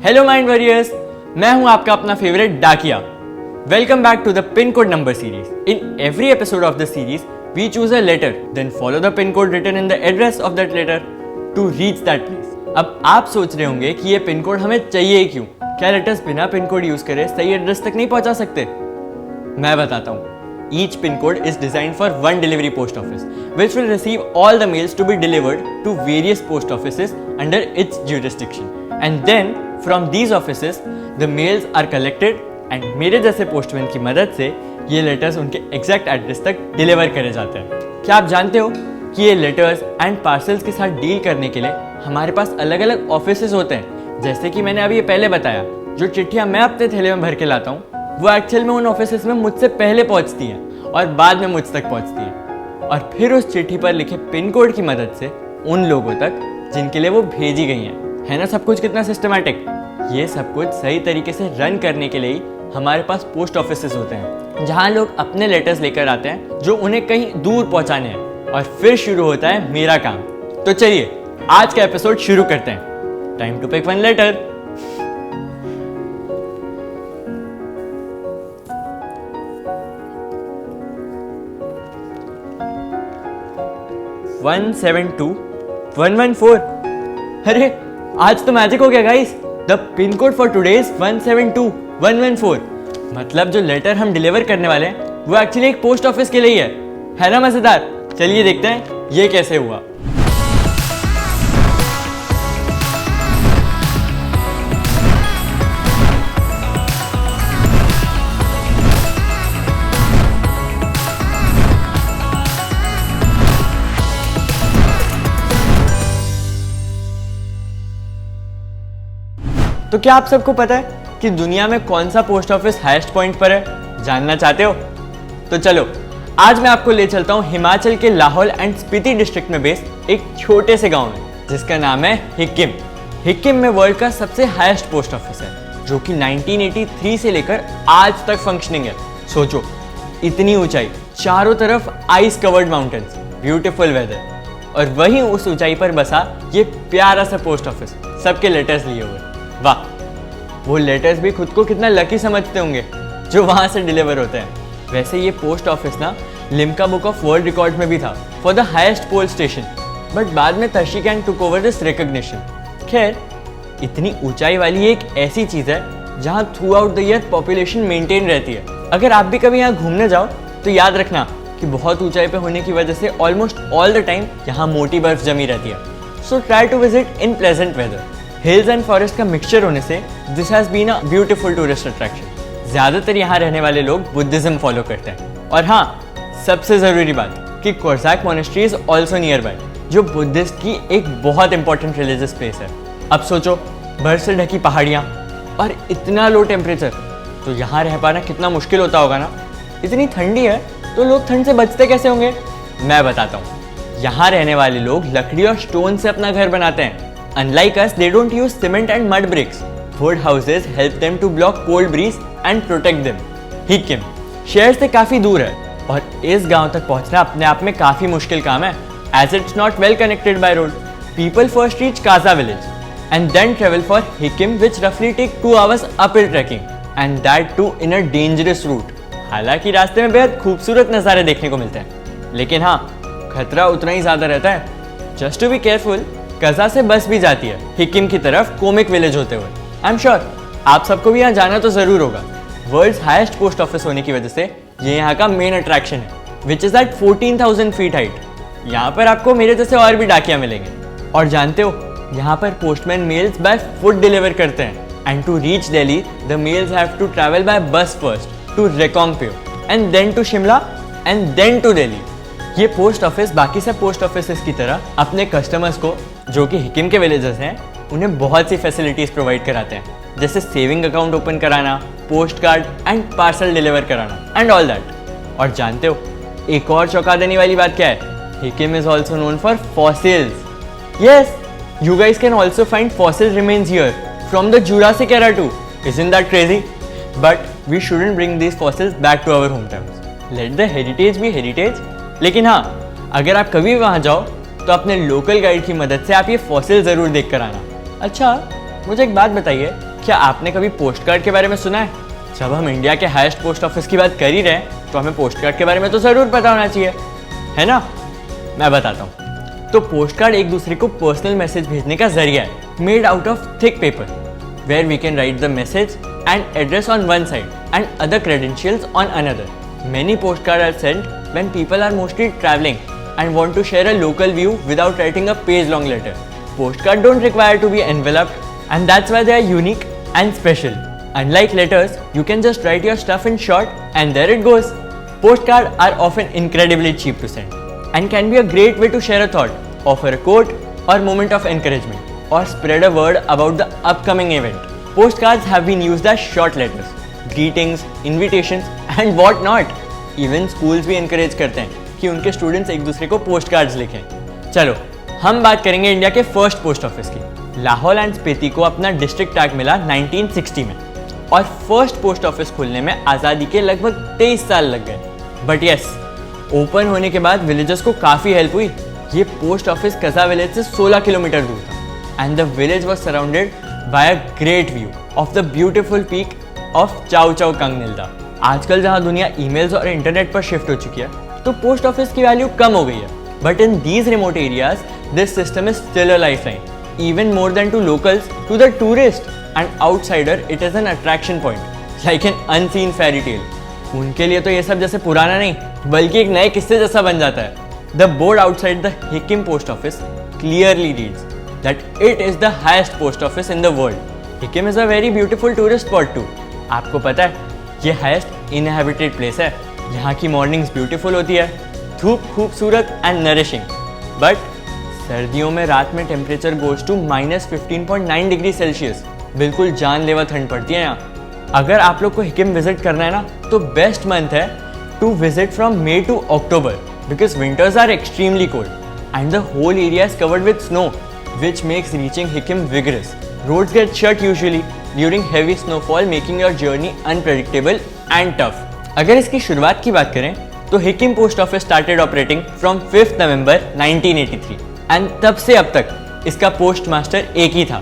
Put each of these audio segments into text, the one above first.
Hello mind warriors, मैं हूं आपका अपना फेवरेट डाकिया। Welcome back to the pin code number series. In every episode of the series we choose a letter, then follow the pin code written in the address of that letter to reach that place. अब आप सोच रहे होंगे कि ये pin code हमें चाहिए क्यों? क्या लेटर्स बिना पिन कोड यूज करे सही एड्रेस तक नहीं पहुंचा सकते? मैं बताता हूँ। Each pin code is designed for one delivery post office, which will receive all the mails to be delivered to various post offices under its jurisdiction. And then, from these offices, the mails are collected and मेरे जैसे postman की मदद से ये letters उनके exact address तक deliver करे जाते हैं। क्या आप जानते हो कि ये लेटर्स एंड पार्सल्स के साथ डील करने के लिए हमारे पास अलग अलग ऑफिसेज होते हैं? जैसे कि मैंने अभी ये पहले बताया, जो चिट्ठियाँ मैं अपने थैले में भर के लाता हूँ वो एक्चुअल में उन ऑफिसेस में मुझसे पहले पहुंचती हैं और बाद में मुझ तक पहुंचती हैं, और फिर उस चिट्ठी पर लिखे पिन कोड की मदद से उन लोगों तक जिनके लिए वो भेजी गई हैं। है ना सब कुछ कितना सिस्टमैटिक? ये सब कुछ सही तरीके से रन करने के लिए ही हमारे पास पोस्ट ऑफिसेस होते हैं, जहाँ लोग अपने लेटर्स लेकर आते हैं जो उन्हें कहीं दूर पहुँचाने हैं, और फिर शुरू होता है मेरा काम। तो चलिए आज का एपिसोड शुरू करते हैं। Time to pick one letter. One 172-114। अरे आज तो मैजिक हो गया guys. The pin code for today is 172-114। मतलब जो लेटर हम डिलीवर करने वाले हैं वो एक्चुअली एक पोस्ट ऑफिस के लिए है ना? मजेदार। चलिए देखते हैं ये कैसे हुआ। तो क्या आप सबको पता है कि दुनिया में कौन सा पोस्ट ऑफिस हाईएस्ट पॉइंट पर है? जानना चाहते हो? तो चलो आज मैं आपको ले चलता हूँ हिमाचल के लाहौल एंड स्पीति डिस्ट्रिक्ट में बेस्ड एक छोटे से गांव में जिसका नाम है हिक्किम। हिक्किम में वर्ल्ड का सबसे हाईएस्ट पोस्ट ऑफिस है जो कि 1983 से लेकर आज तक फंक्शनिंग है। सोचो, इतनी ऊंचाई, चारों तरफ ice covered mountains, beautiful weather, और वहीं उस ऊंचाई पर बसा ये प्यारा सा पोस्ट ऑफिस सबके लेटर्स लिए हुए। वाह, वो लेटर्स भी खुद को कितना लकी समझते होंगे जो वहां से डिलीवर होते हैं। वैसे ये पोस्ट ऑफिस ना Limca book of world record में भी था for the highest poll station, but बाद में Tashigang took over this recognition. खैर, इतनी ऊंचाई वाली एक ऐसी चीज है जहां throughout the year population maintain रहती है। अगर आप भी कभी यहाँ घूमने जाओ तो याद रखना कि बहुत ऊंचाई पे होने की वजह से ऑलमोस्ट ऑल द टाइम यहाँ मोटी बर्फ जमी रहती है। So try to visit in pleasant weather. Hills and forest का मिक्सचर होने से this has been a beautiful tourist attraction. ज्यादातर यहाँ रहने वाले लोग बुद्धिज्म फॉलो करते हैं। और हाँ, सबसे जरूरी बात कि Korsak monastery is also nearby, जो बुद्धिस्ट की एक बहुत इंपॉर्टेंट रिलीजियस प्लेस है। अब सोचो, बर्फ से ढकी पहाड़ियाँ और इतना लो टेम्परेचर, तो यहाँ रह पाना कितना मुश्किल होता होगा ना? इतनी ठंडी है तो लोग ठंड से बचते कैसे होंगे? मैं बताता हूँ। यहाँ रहने वाले लोग लकड़ी और स्टोन से अपना घर बनाते हैं। Unlike us, they don't use cement and mud bricks. Wood houses help them to block cold breeze and protect them. Hikkim शहर से काफी दूर है और इस गांव तक पहुंचना अपने आप में काफी मुश्किल काम है, as it's not well connected by road. People first reach Kaza village and then travel for Hikim, which roughly take 2 hours uphill trekking, and that too in a dangerous route. हालांकि रास्ते में बेहद खूबसूरत नज़ारे देखने को मिलते हैं, लेकिन हाँ, खतरा उतना ही ज्यादा रहता है। Just to be careful, कजा से बस भी जाती है हिक्किम की तरफ कोमिक विलेज होते हुए। आई एम श्योर आप सबको भी यहाँ जाना तो जरूर होगा। वर्ल्ड्स हाईएस्ट पोस्ट ऑफिस होने की वजह से ये यहाँ का मेन अट्रैक्शन है, which is at 14,000 feet height. यहाँ पर आपको मेरे जैसे और भी डाकिया मिलेंगे। और जानते हो, यहाँ पर postman mails by foot deliver करते हैं, and to reach Delhi the mails have to travel by bus first to Reckong Peo and then to Shimla and then to Delhi. ये पोस्ट ऑफिस बाकी सब पोस्ट ऑफिस की तरह अपने कस्टमर्स को, जो कि हिक्किम के विलेजर्स हैं, उन्हें बहुत सी फैसिलिटीज प्रोवाइड कराते हैं, जैसे सेविंग अकाउंट ओपन कराना, post card and parcel deliver कराना एंड ऑल दैट। और जानते हो एक और चौंका देने वाली बात क्या है? Hikkim is also known for fossils. Yes, you guys can also find fossil remains here from the Jurassic era too. Isn't that crazy? But we shouldn't bring these fossils back to our hometowns. Let the heritage be heritage. लेकिन हाँ, अगर आप कभी वहाँ जाओ तो अपने local guide की मदद से आप ये फॉसिल जरूर देख कर आना। अच्छा, मुझे एक बात बताइए क्या आपने कभी पोस्ट कार्ड के बारे में सुना है? जब हम इंडिया के हाईएस्ट पोस्ट ऑफिस की बात कर ही रहे हैं तो हमें पोस्ट कार्ड के बारे में तो ज़रूर पता होना चाहिए, है ना? मैं बताता हूँ। तो पोस्ट कार्ड एक दूसरे को पर्सनल मैसेज भेजने का जरिया है, made out of thick paper, where we can write the message and address on one side and other credentials on another. Many postcards are sent when people are mostly traveling and want to share a local view without writing a page-long letter. Postcards don't require to be enveloped, and that's why they are unique and special. Unlike letters, you can just write your stuff in short and there it goes. Postcards are often incredibly cheap to send and can be a great way to share a thought, offer a quote or moment of encouragement, or spread a word about the upcoming event. Postcards have been used as short letters, greetings, invitations and what not. Even schools भी encourage करते हैं कि उनके students एक दूसरे को post cards लिखें। चलो हम बात करेंगे इंडिया के फर्स्ट पोस्ट ऑफिस की। लाहौल एंड स्पीति को अपना डिस्ट्रिक्ट टैग मिला 1960 में और फर्स्ट पोस्ट ऑफिस खुलने में आज़ादी के लगभग 23 साल लग गए। बट यस, ओपन होने के बाद विलेजर्स को काफ़ी हेल्प हुई। ये पोस्ट ऑफिस कज़ा विलेज से 16 किलोमीटर दूर था and the village was surrounded by a great view of the beautiful peak of Chao Chao Kangnilda. आजकल जहाँ दुनिया ईमेल्स और इंटरनेट पर शिफ्ट हो चुकी है तो पोस्ट ऑफिस की वैल्यू कम हो गई है, but in these remote areas this system is still a lifeline, even more than to locals, to the tourist and outsider it is an attraction point like an unseen fairy tale. उनके लिए तो ये सब जैसे पुराना नहीं बल्कि एक नए किस्से जैसा बन जाता है। The board outside the Hikkim post office clearly reads that it is the highest post office in the world. Hikim is a very beautiful tourist spot too. आपको पता है ये highest inhabited place है। यहाँ की mornings beautiful होती है, धूप खूबसूरत and nourishing. But सर्दियों में रात में temperature goes to -15.9 degree Celsius, बिल्कुल जानलेवा ठंड पड़ती है यहाँ। अगर आप लोग को हिकिम विजिट करना है ना तो बेस्ट मंथ है to visit from May to October because winters are extremely cold and the whole area is covered with snow, which makes reaching Hikim vigorous. Roads get shut usually during heavy snowfall, making your journey unpredictable and tough. अगर इसकी शुरुआत की बात करें तो Hikkim post office started operating from 5 November 1983 and तब से अब तक इसका पोस्ट मास्टर एक ही था,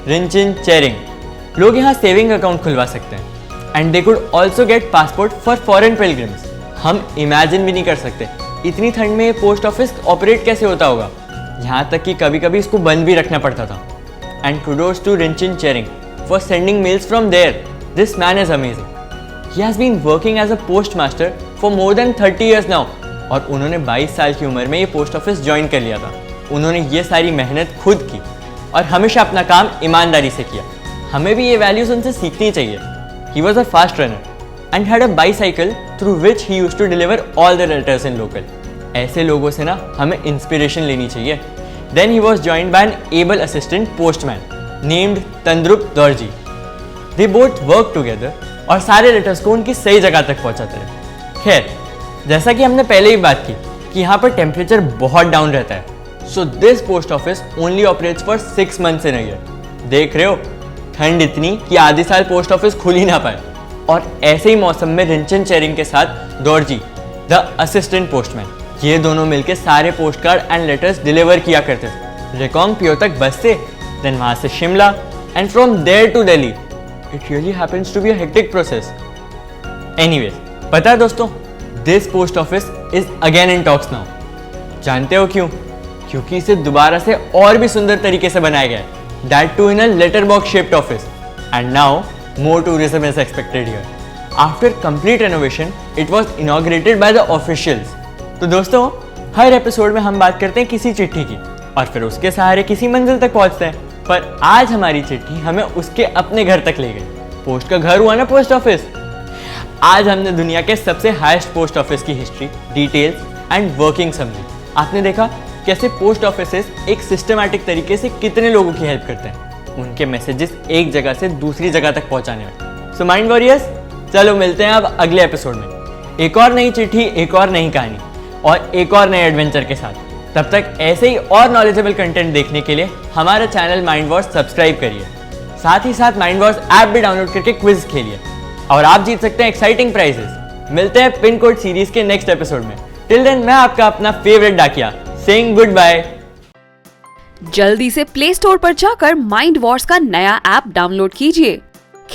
रिंचिन चेरिंग। लोग यहाँ सेविंग अकाउंट खुलवा सकते हैं and they could also get passport for foreign pilgrims. हम इमेजिन भी नहीं कर सकते इतनी ठंड में ये पोस्ट ऑफिस ऑपरेट कैसे होता होगा, यहाँ तक कि कभी कभी इसको बंद भी रखना पड़ता था। And kudos to Rinchin Chering for sending mails from there. This man is amazing. He has been working as a postmaster for more than 30 years now. और उन्होंने 22 साल की उम्र में ये पोस्ट ऑफिस ज्वाइन कर लिया था। उन्होंने ये सारी मेहनत खुद की और हमेशा अपना काम ईमानदारी से किया। हमें भी ये वैल्यूज उनसे सीखनी चाहिए। He was a fast runner and had a bicycle through which he used to deliver all the letters in local. ऐसे लोगों से ना हमें इंस्पिरेशन लेनी चाहिए। Then he was joined by an able assistant postman named Tandrup Dorji. They both worked together और सारे letters को उनकी सही जगह तक पहुंचाते रहे। खैर, जैसा कि हमने पहले ही बात की कि यहाँ पर टेम्परेचर बहुत डाउन रहता है, so this post office only operates for 6 months in a year. देख रहे हो, ठंड इतनी कि आधे साल पोस्ट ऑफिस खुल ही ना पाए। और ऐसे ही मौसम में रिंचन चेरिंग के साथ डॉर्जी द असिस्टेंट पोस्टमैन, ये दोनों मिलकर सारे post card and letters deliver किया करते थे। रिकांगपियो तक बस से, देन वहां से Shimla and from there to Delhi. It really happens to be a hectic process. Anyways, पता है दोस्तों, this post office is again in talks now. जानते हो क्यों? क्योंकि इसे दोबारा से और भी सुंदर तरीके से बनाया गया है, that too in a letter box shaped office, and now more tourism is expected here. After complete renovation, it was inaugurated by the officials. तो दोस्तों, हर एपिसोड में हम बात करते हैं किसी चिट्ठी की और फिर उसके सहारे किसी मंजिल तक पहुंचते हैं, पर आज हमारी चिट्ठी हमें उसके अपने घर तक ले गई। पोस्ट का घर हुआ ना पोस्ट ऑफिस। आज हमने दुनिया के सबसे हाईएस्ट पोस्ट ऑफिस की हिस्ट्री, डिटेल्स एंड वर्किंग समझी। आपने देखा कैसे पोस्ट ऑफिसेस एक सिस्टमैटिक तरीके से कितने लोगों की हेल्प करते हैं उनके मैसेजेस एक जगह से दूसरी जगह तक पहुंचाने में। सो माइंड वॉरियर्स, चलो मिलते हैं अब अगले एपिसोड में एक और नई चिट्ठी, एक और नई कहानी और एक और नए एडवेंचर के साथ। तब तक ऐसे ही और नॉलेजेबल कंटेंट देखने के लिए हमारा चैनल माइंड वॉर्स सब्सक्राइब करिए। साथ ही साथ माइंड वॉर्स ऐप भी डाउनलोड करके क्विज खेलिए और आप जीत सकते हैं एक्साइटिंग प्राइजेस। मिलते हैं पिन कोड सीरीज के नेक्स्ट एपिसोड में। टिल देन, मैं आपका अपना फेवरेट डाकिया सेइंग गुड बाय। जल्दी से प्ले स्टोर पर जाकर माइंड वॉर्स का नया ऐप डाउनलोड कीजिए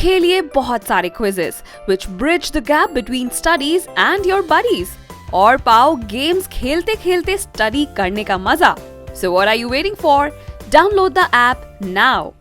खेलिए बहुत सारे quizzes which bridge the gap between studies and your buddies और पाओ गेम्स खेलते खेलते स्टडी करने का मजा. So what are you waiting for? Download the app now.